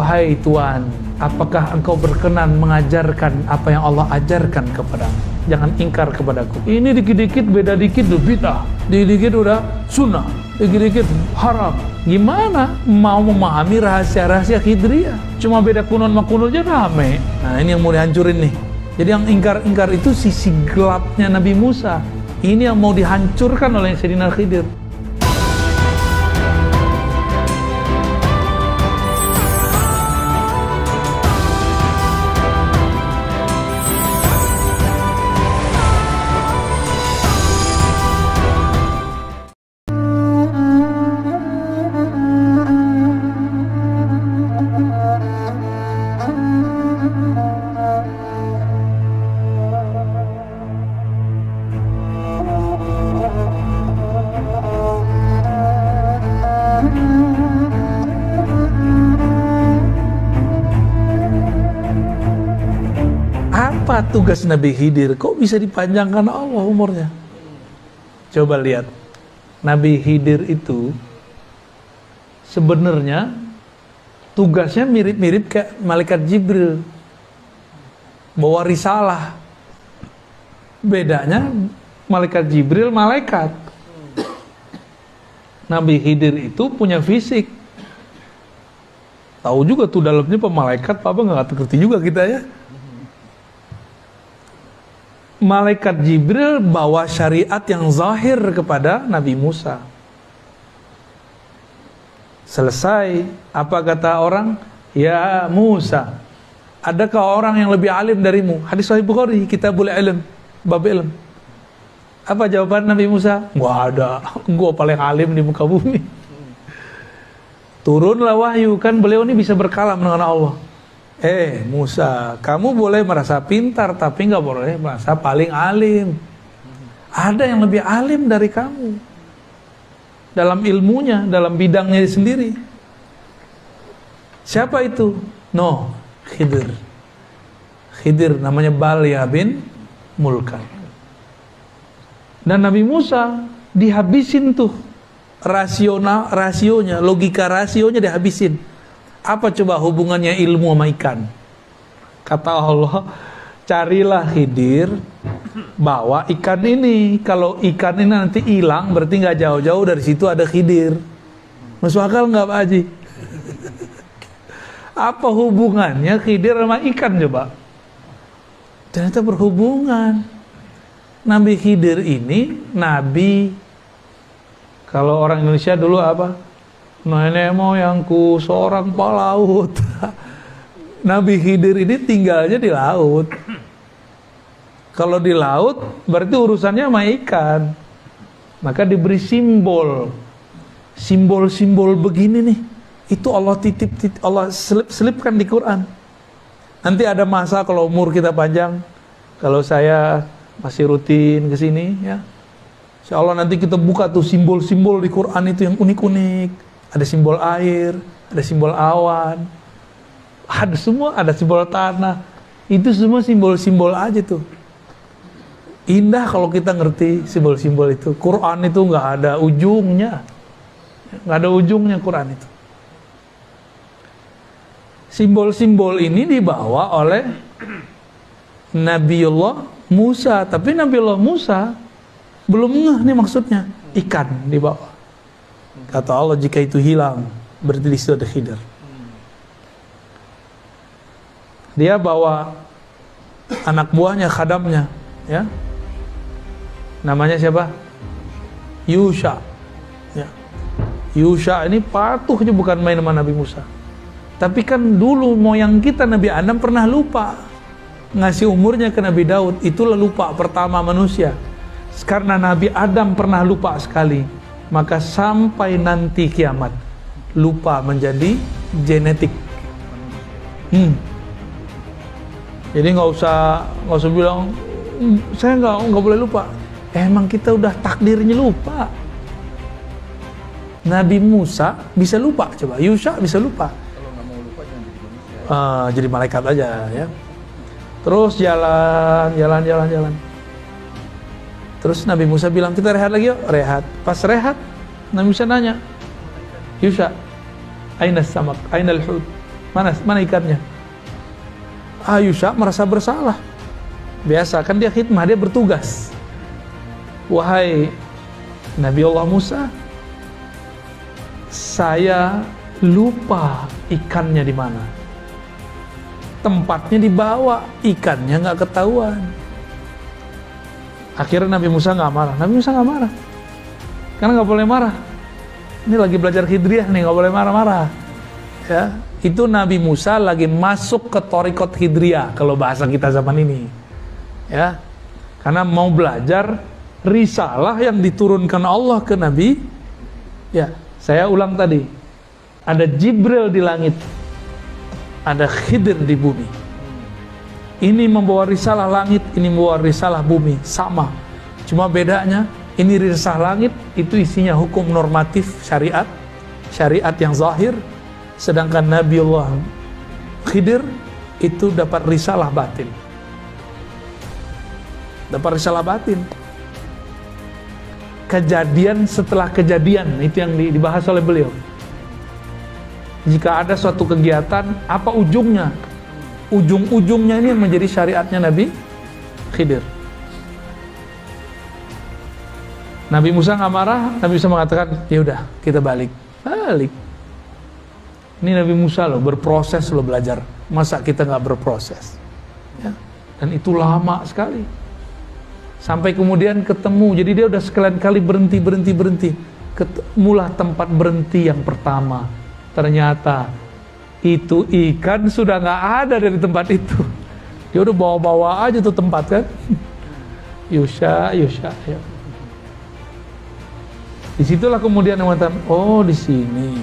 wahai Tuhan, apakah engkau berkenan mengajarkan apa yang Allah ajarkan kepadamu? Jangan ingkar kepadaku. Ini dikit-dikit beda dikit udah bid'ah, dikit-dikit udah sunnah, dikit-dikit haram. Gimana mau memahami rahasia-rahasia Khidriyah? Cuma beda kunun sama kunun aja rame. Nah ini yang mau dihancurin nih. Jadi yang ingkar-ingkar itu sisi gelapnya Nabi Musa. Ini yang mau dihancurkan oleh Sayyidina Khidir. Apa tugas Nabi Khidir? Kok bisa dipanjangkan Allah umurnya? Coba lihat. Nabi Khidir itu sebenarnya tugasnya mirip-mirip kayak malaikat Jibril. Bawa risalah. Bedanya malaikat Jibril malaikat. Nabi Khidir itu punya fisik. Tahu juga tuh dalamnya pemalaikat, apa nggak ngerti juga kita ya. Malaikat Jibril bawa syariat yang zahir kepada Nabi Musa. Selesai, apa kata orang? Ya Musa, adakah orang yang lebih alim darimu? Hadis Sahih Bukhari, Kitabul Ilm, bab ilm. Apa jawaban Nabi Musa? Nggak ada, gua paling alim di muka bumi. Turunlah wahyu, kan beliau ini bisa berkalam dengan Allah. Musa, kamu boleh merasa pintar, tapi nggak boleh merasa paling alim. Ada yang lebih alim dari kamu dalam ilmunya, dalam bidangnya sendiri. Siapa itu? Khidir. Khidir namanya Balya bin Mulkan. Dan Nabi Musa dihabisin tuh rasionya, logika rasionya dihabisin. Apa coba hubungannya ilmu sama ikan? Kata Allah, carilah Khidir, bawa ikan ini. Kalau ikan ini nanti hilang, berarti nggak jauh-jauh dari situ ada Khidir. Masuk akal nggak Pak Haji? Apa hubungannya Khidir sama ikan coba? Ternyata berhubungan. Nabi Khidir ini nabi, kalau orang Indonesia dulu apa? Nenek moyangku seorang pelaut. Nabi Khidir ini tinggalnya di laut. Kalau di laut berarti urusannya sama ikan. Maka diberi simbol. Simbol-simbol begini nih. Itu Allah Allah selipkan di Quran. Nanti ada masa kalau umur kita panjang, kalau saya masih rutin ke sini ya. Insya Allah nanti kita buka tuh simbol-simbol di Quran itu yang unik-unik. Ada simbol air, ada simbol awan, ada semua, ada simbol tanah. Itu semua simbol-simbol aja tuh. Indah kalau kita ngerti simbol-simbol itu. Quran itu nggak ada ujungnya, nggak ada ujungnya Quran itu. Simbol-simbol ini dibawa oleh Nabiullah Musa, tapi Nabiullah Musa belum ngeh nih maksudnya. Ikan dibawa. Kata Allah, jika itu hilang, berarti di situ ada Khidir. Dia bawa anak buahnya, khadamnya, ya. Namanya siapa? Yusha. Ya. Yusha ini patuh aja, bukan main sama Nabi Musa. Tapi kan dulu moyang kita Nabi Adam pernah lupa ngasih umurnya ke Nabi Daud. Itulah lupa pertama manusia. Karena Nabi Adam pernah lupa sekali, maka sampai nanti kiamat lupa menjadi genetik. Jadi nggak usah bilang saya nggak boleh lupa. Emang kita udah takdirnya lupa. Nabi Musa bisa lupa, coba Yusha bisa lupa. Kalau nggak mau lupa jangan jadi manusia. Jadi malaikat aja ya. Terus jalan. Terus Nabi Musa bilang, kita rehat lagi yuk. Rehat. Pas rehat, Nabi Musa nanya, Yusha, aina samak, aina al-hud? Mana ikannya? Yusha merasa bersalah. Biasa kan dia khidmah, dia bertugas. Wahai Nabi Allah Musa, saya lupa ikannya di mana. Tempatnya dibawa, ikannya nggak ketahuan. Akhirnya Nabi Musa nggak marah. Nabi Musa nggak marah, karena nggak boleh marah. Ini lagi belajar hidriyah nih, nggak boleh marah-marah. Ya, itu Nabi Musa lagi masuk ke thariqat hidriyah kalau bahasa kita zaman ini. Ya, karena mau belajar risalah yang diturunkan Allah ke Nabi. Ya, saya ulang tadi, ada Jibril di langit, ada Khidir di bumi. Ini membawa risalah langit, ini membawa risalah bumi, sama. Cuma bedanya, ini risalah langit itu isinya hukum normatif syariat, syariat yang zahir, sedangkan Nabiullah Khidir itu dapat risalah batin. Dapat risalah batin. Kejadian setelah kejadian, itu yang dibahas oleh beliau. Jika ada suatu kegiatan, apa ujungnya? Ujung-ujungnya ini yang menjadi syariatnya Nabi Khidir. Nabi Musa nggak marah, Nabi Musa mengatakan, ya udah kita balik. Ini Nabi Musa loh, berproses loh belajar. Masa kita nggak berproses? Ya. Dan itu lama sekali. Sampai kemudian ketemu, jadi dia udah sekalian kali berhenti. Ketemulah tempat berhenti yang pertama. Ternyata itu ikan sudah nggak ada dari tempat itu. Dia udah bawa-bawa aja tuh tempat kan. Yusha ya. Disitulah kemudian yang mengatakan, oh di sini.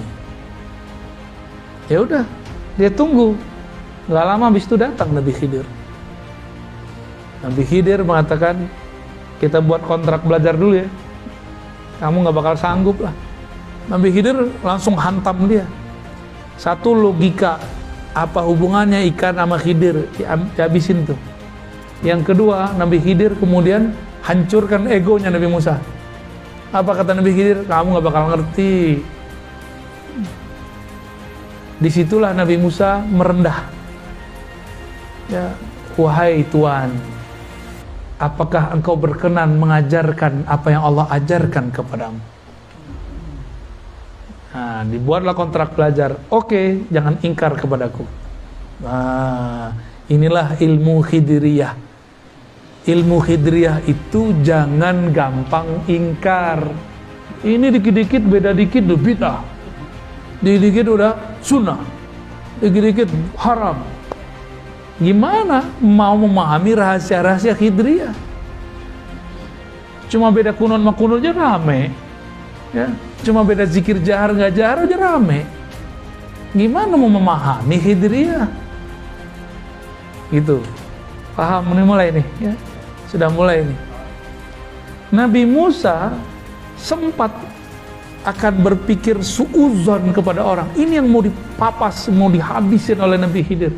Ya udah, dia tunggu. Nggak lama habis itu datang Nabi Khidir. Nabi Khidir mengatakan, kita buat kontrak belajar dulu ya. Kamu nggak bakal sanggup lah. Nabi Khidir langsung hantam dia. Satu logika, apa hubungannya ikan sama Khidir, dihabisin tuh. Yang kedua, Nabi Khidir kemudian hancurkan egonya Nabi Musa. Apa kata Nabi Khidir? Kamu nggak bakal ngerti. Disitulah Nabi Musa merendah. Ya, wahai Tuhan, apakah engkau berkenan mengajarkan apa yang Allah ajarkan kepadamu? Nah, dibuatlah kontrak belajar. Oke, jangan ingkar kepadaku. Nah, inilah ilmu Khidiriyah. Ilmu Khidiriyah itu jangan gampang ingkar. Ini dikit-dikit beda dikit udah bid'ah. Dikit-dikit udah sunnah. Dikit-dikit haram. Gimana mau memahami rahasia-rahasia Khidiriyah? Cuma beda kunun sama kunun aja rame. Ya, cuma beda zikir jahar nggak jahar aja rame. Gimana mau memahami Khidiriyah? Gitu. Paham? Ini mulai nih, ya. Sudah mulai nih. Nabi Musa sempat akan berpikir suuzon kepada orang. Ini yang mau dipapas, mau dihabisin oleh Nabi Khidir.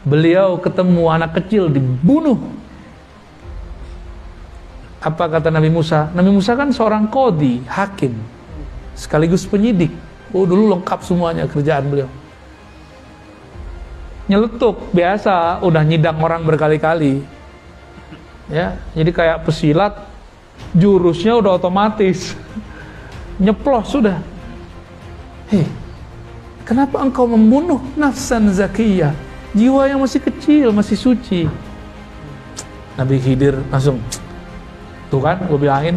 Beliau ketemu anak kecil dibunuh. Apa kata Nabi Musa? Nabi Musa kan seorang qadhi, hakim, sekaligus penyidik. Oh, dulu lengkap semuanya kerjaan beliau. Nyeletuk, biasa, udah nyidang orang berkali-kali. Ya, jadi kayak pesilat, jurusnya udah otomatis. Nyeplos sudah. Hei, kenapa engkau membunuh nafsan zakiyah? Jiwa yang masih kecil, masih suci. Nabi Khidir langsung, tuh kan, gue bilangin,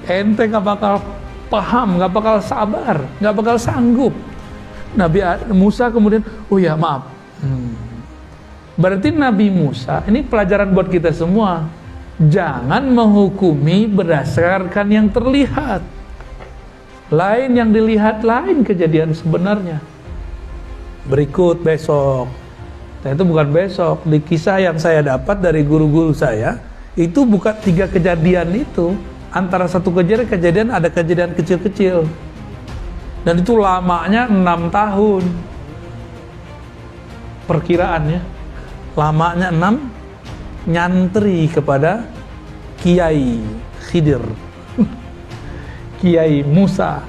ente gak bakal paham, gak bakal sabar, gak bakal sanggup. Nabi Musa kemudian, oh ya maaf. Berarti Nabi Musa, ini pelajaran buat kita semua. Jangan menghukumi berdasarkan yang terlihat. Lain yang dilihat, lain kejadian sebenarnya. Berikut besok. Nah, itu bukan besok. Di kisah yang saya dapat dari guru-guru saya, itu bukan 3 kejadian itu. Antara satu kejadian ada kejadian kecil-kecil. Dan itu lamanya 6 tahun. Perkiraannya. Lamanya 6, nyantri kepada Kiai Khidir. Kiai Musa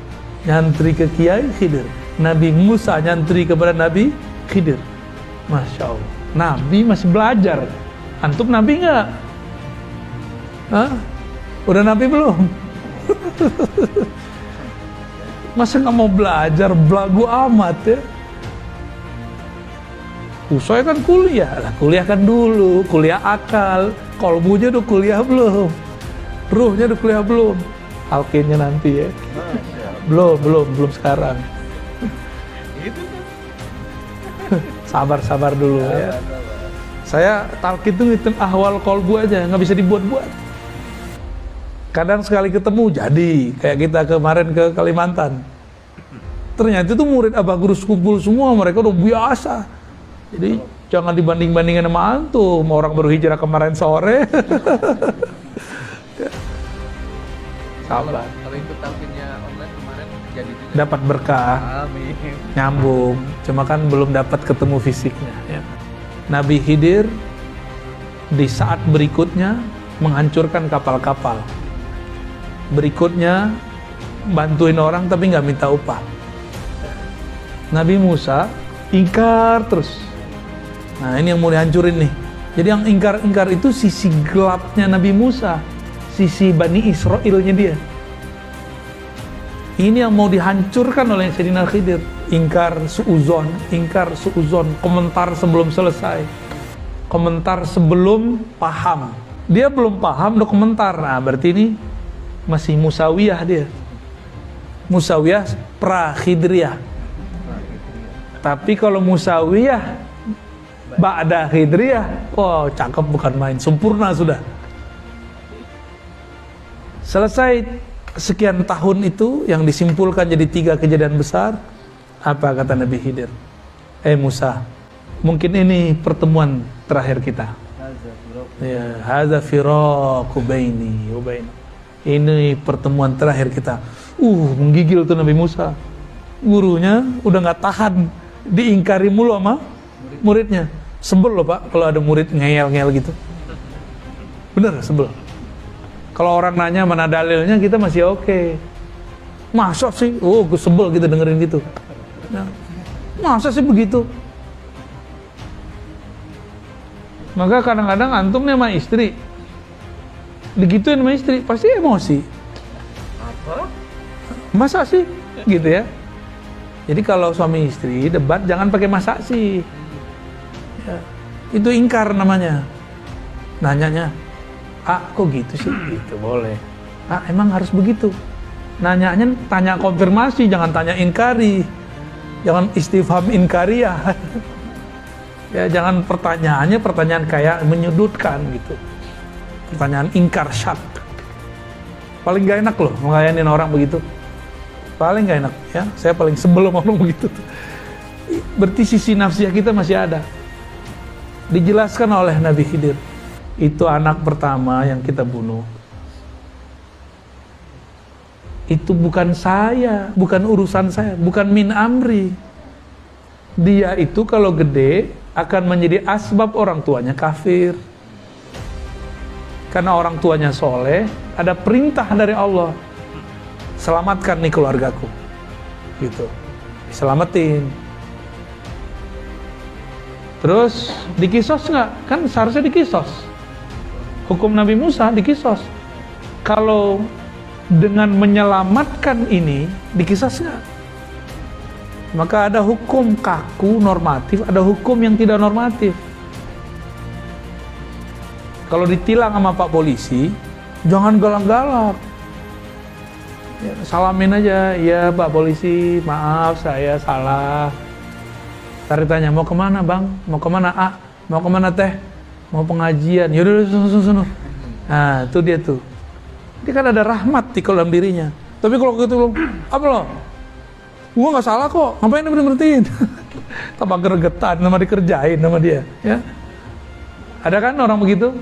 nyantri ke Kiai Khidir. Nabi Musa nyantri kepada Nabi Khidir. Masya Allah, Nabi masih belajar. Antum Nabi nggak? Hah? Udah Nabi belum? Masa nggak mau belajar, belagu amat ya? Saya kan kuliah lah, kuliah kan dulu, kuliah akal, kolbunya udah kuliah belum? Ruhnya udah kuliah belum? Alkinnya nanti ya? Belum sekarang. Sabar dulu ya. Saya talqin itu ngitung ahwal kolbu aja, nggak bisa dibuat-buat. Kadang sekali ketemu jadi, kayak kita kemarin ke Kalimantan. Ternyata itu murid Abah Gurus kumpul semua, mereka udah biasa. Jadi jangan dibanding-bandingin sama antum, orang baru hijrah kemarin sore. Sabar. Kalau ikut talqinnya online kemarin jadi juga. Dapat berkah. Amin. Nyambung, cuma kan belum dapat ketemu fisiknya ya. Nabi Khidir di saat berikutnya menghancurkan kapal-kapal, berikutnya bantuin orang tapi nggak minta upah. Nabi Musa ingkar terus. Nah ini yang mau dihancurin nih. Jadi yang ingkar-ingkar itu sisi gelapnya Nabi Musa, sisi Bani Israilnya dia. Ini yang mau dihancurkan oleh Sayyidina Khidir. Ingkar su'uzon, komentar sebelum selesai, komentar sebelum paham. Dia belum paham udah komentar. Nah berarti ini masih Musawiyah dia. Musawiyah pra-Khidriyah. Tapi kalau Musawiyah ba'da Khidriyah, oh cakep bukan main, sempurna sudah. Selesai sekian tahun itu yang disimpulkan jadi 3 kejadian besar. Apa kata Nabi Khidir? Musa, mungkin ini pertemuan terakhir kita. Ya, hadza firaqu baini wa bain. Ini pertemuan terakhir kita. Menggigil tuh Nabi Musa. Gurunya udah nggak tahan diingkari mulu sama muridnya. Sebel loh Pak kalau ada murid ngeyel-ngeyel gitu. Bener sebel. Kalau orang nanya mana dalilnya kita masih oke. Masa sih? Gue sebel gitu dengerin gitu. Ya. Masa sih begitu? Maka kadang-kadang antum nih sama istri digituin sama istri pasti emosi. Apa? Masa sih? Gitu ya. Jadi kalau suami istri debat jangan pakai masa sih. Ya. Itu ingkar namanya. Nanyanya, kok gitu sih? Gitu boleh. Emang harus begitu? Nanyanya tanya konfirmasi, jangan tanya ingkari. Jangan istifham inkariyah. Ya jangan pertanyaannya pertanyaan kayak menyudutkan gitu. Pertanyaan ingkar syak. Paling gak enak loh ngelayanin orang begitu. Paling gak enak ya. Saya paling sebel sama orang begitu. Berarti sisi nafsiyah kita masih ada. Dijelaskan oleh Nabi Khidir. Itu anak pertama yang kita bunuh. Itu bukan saya, bukan urusan saya, bukan min amri. Dia itu kalau gede akan menjadi asbab orang tuanya kafir. Karena orang tuanya soleh, ada perintah dari Allah. Selamatkan nih keluargaku. Gitu. Diselamatin. Terus dikisos nggak? Kan seharusnya dikisos. Hukum Nabi Musa dikisos. Kalau dengan menyelamatkan ini dikisos nggak? Maka ada hukum kaku normatif, ada hukum yang tidak normatif. Kalau ditilang sama Pak Polisi, jangan galak-galak. Ya, salamin aja, ya Pak Polisi, maaf saya salah. Ntar ditanya, mau kemana Bang? Mau kemana Mau kemana Teh? Mau pengajian? Yaudah, sono. Nah, itu dia tuh. Dia kan ada rahmat di dalam dirinya. Tapi kalau gitu, apa lo? Gua nggak salah kok, ngapain berhentiin? Tambah gregetan sama dikerjain sama dia. Ya. Ada kan orang begitu?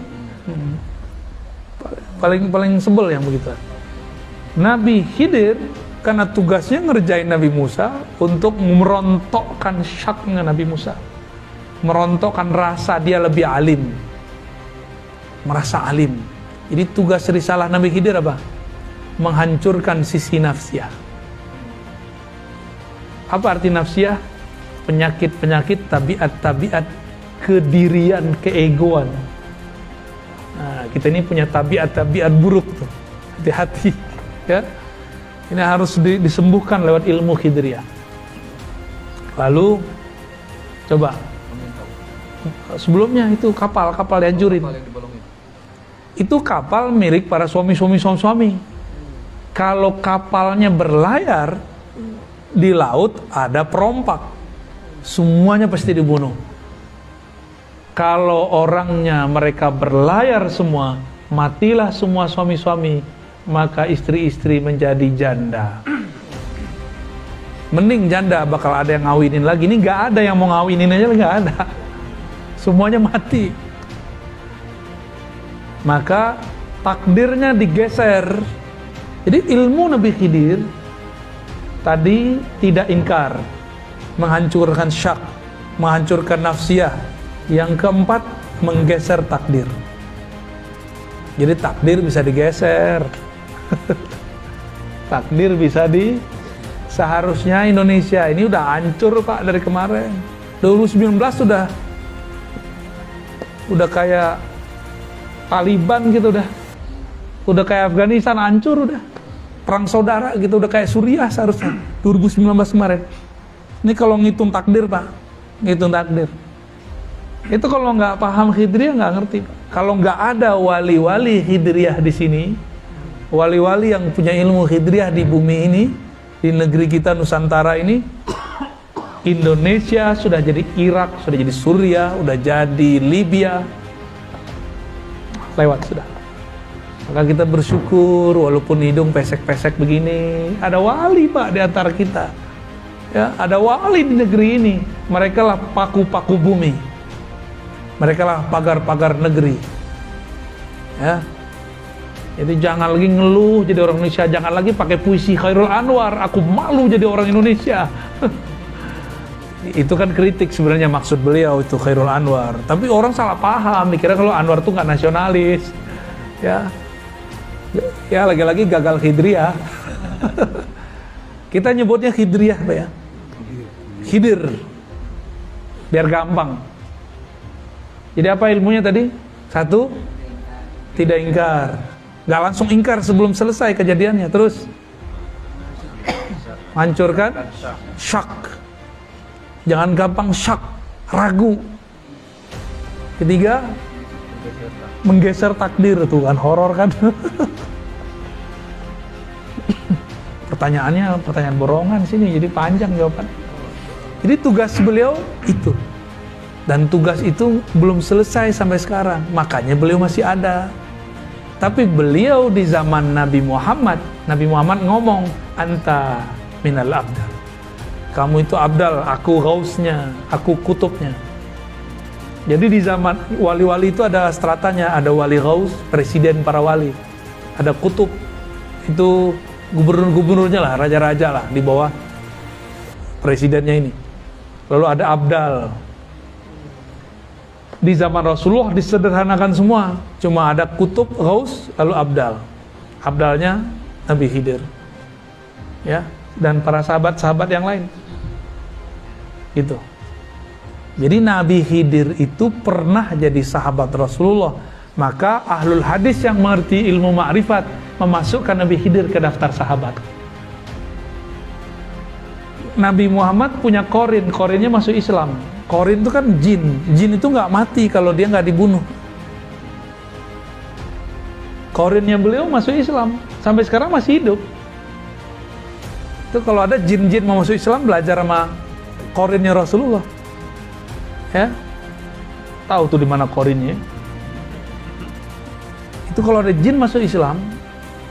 Paling sebel yang begitu. Nabi Khidir karena tugasnya ngerjain Nabi Musa untuk merontokkan syaknya Nabi Musa, merontokkan rasa dia lebih alim, merasa alim. Jadi tugas risalah Nabi Khidir apa? Menghancurkan sisi nafsiyah. Apa arti nafsiyah? Penyakit-penyakit, tabiat-tabiat kedirian, keegoan. Nah, kita ini punya tabiat-tabiat buruk tuh. Hati-hati, ya. Ini harus disembuhkan lewat ilmu khidriyah. Lalu coba sebelumnya itu kapal dihancurin. Kapal yang dibolongin. Itu kapal milik para suami. Kalau kapalnya berlayar di laut, ada perompak, semuanya pasti dibunuh. Kalau orangnya mereka berlayar semua, matilah semua suami-suami, maka istri-istri menjadi janda. Mending janda bakal ada yang ngawinin lagi. Ini nggak ada yang mau ngawinin aja, nggak ada. Semuanya mati. Maka takdirnya digeser. Jadi ilmu Nabi Khidir tadi tidak ingkar, menghancurkan syak, menghancurkan nafsiyah. Yang keempat, menggeser takdir. Jadi takdir bisa digeser. Takdir bisa seharusnya Indonesia ini udah hancur Pak dari kemarin. 2019 udah kayak Taliban gitu udah kayak Afghanistan, hancur udah. Perang saudara gitu, udah kayak Suriah seharusnya 2019 kemarin. Ini kalau ngitung takdir Pak, ngitung takdir. Itu kalau nggak paham khidriyah nggak ngerti. Kalau nggak ada wali-wali khidriyah di sini, wali-wali yang punya ilmu khidriyah di bumi ini, di negeri kita Nusantara ini, Indonesia sudah jadi Irak, sudah jadi Suriah, udah jadi Libya, lewat sudah. Maka kita bersyukur walaupun hidung pesek-pesek begini, ada wali Pak di antara kita. Ya, ada wali di negeri ini. Mereka lah paku-paku bumi. Mereka lah pagar-pagar negeri. Ya. Jadi jangan lagi ngeluh jadi orang Indonesia, jangan lagi pakai puisi Khairul Anwar, aku malu jadi orang Indonesia. Itu kan kritik sebenarnya maksud beliau itu Khairul Anwar. Tapi orang salah paham, dikira kalau Anwar tuh nggak nasionalis. Ya lagi-lagi gagal khidriyah. Kita nyebutnya khidriyah Pak ya. Khidir. Biar gampang. Jadi apa ilmunya tadi? Satu, tidak ingkar. Gak langsung ingkar sebelum selesai kejadiannya. Terus hancurkan syak. Jangan gampang syak, ragu. Ketiga, menggeser takdir. Tuh kan horor kan. Pertanyaan borongan sini, jadi panjang jawaban. Jadi tugas beliau itu. Dan tugas itu belum selesai sampai sekarang. Makanya beliau masih ada. Tapi beliau di zaman Nabi Muhammad ngomong, anta minal abdal. Kamu itu abdal, aku ghausnya, aku kutubnya. Jadi di zaman wali-wali itu ada stratanya, ada wali ghaus, presiden para wali. Ada kutub, itu gubernur-gubernurnya lah, raja-raja lah di bawah presidennya ini. Lalu ada abdal. Di zaman Rasulullah disederhanakan semua, cuma ada kutub, ghaus, lalu abdal. Abdalnya Nabi Khidir, ya, dan para sahabat-sahabat yang lain. Gitu. Jadi Nabi Khidir itu pernah jadi sahabat Rasulullah. Maka ahlul hadis yang mengerti ilmu ma'rifat memasukkan Nabi Khidir ke daftar sahabat. Nabi Muhammad punya korinnya masuk Islam. Korin itu kan jin itu nggak mati kalau dia nggak dibunuh. Korinnya beliau masuk Islam, sampai sekarang masih hidup. Itu kalau ada jin-jin mau masuk Islam, belajar sama korinnya Rasulullah. Ya, tahu tuh di mana korinnya. Itu kalau ada jin masuk Islam,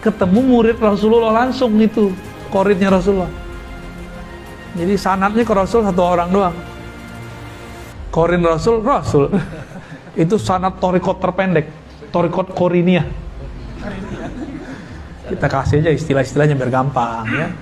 ketemu murid Rasulullah langsung itu korinnya Rasulullah. Jadi sanadnya ke Rasul satu orang doang. Korin Rasul. Itu sanad torikot terpendek, torikot koriniyah. Kita kasih aja istilah-istilahnya biar gampang ya.